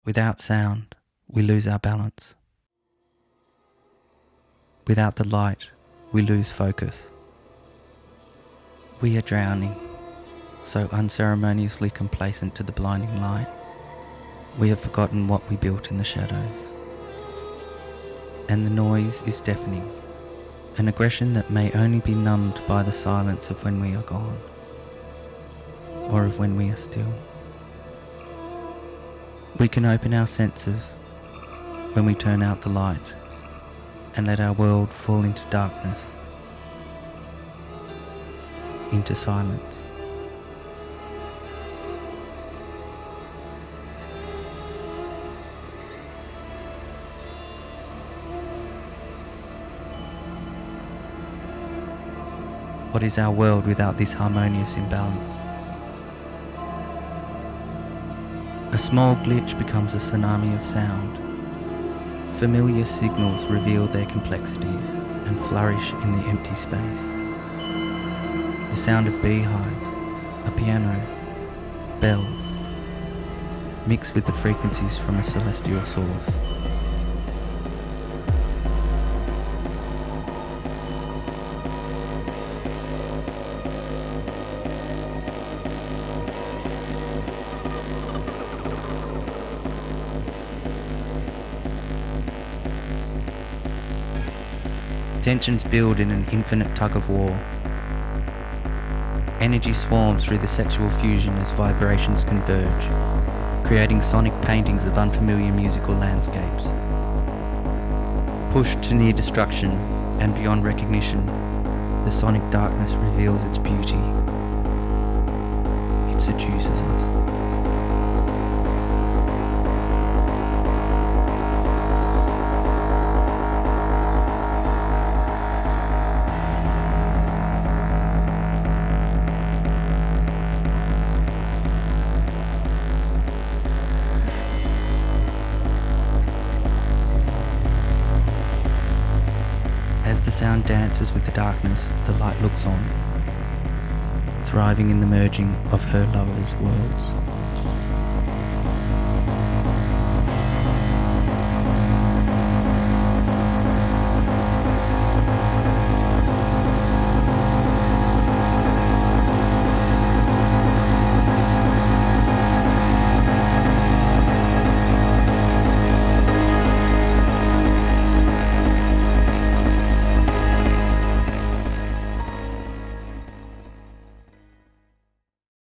Without sound, we lose our balance. Without the light, we lose focus. We are drowning, so unceremoniously complacent to the blinding light. We have forgotten what we built in the shadows. And the noise is deafening, an aggression that may only be numbed by the silence of when we are gone, or of when we are still. We can open our senses when we turn out the light and let our world fall into darkness, into silence. What is our world without this harmonious imbalance? A small glitch becomes a tsunami of sound. Familiar signals reveal their complexities and flourish in the empty space. The sound of beehives, a piano, bells, mix with the frequencies from a celestial source. Tensions build in an infinite tug of war. Energy swarms through the sexual fusion as vibrations converge, creating sonic paintings of unfamiliar musical landscapes. Pushed to near destruction and beyond recognition, the sonic darkness reveals its beauty. It seduces us. As the sound dances with the darkness, the light looks on, thriving in the merging of her lovers' worlds.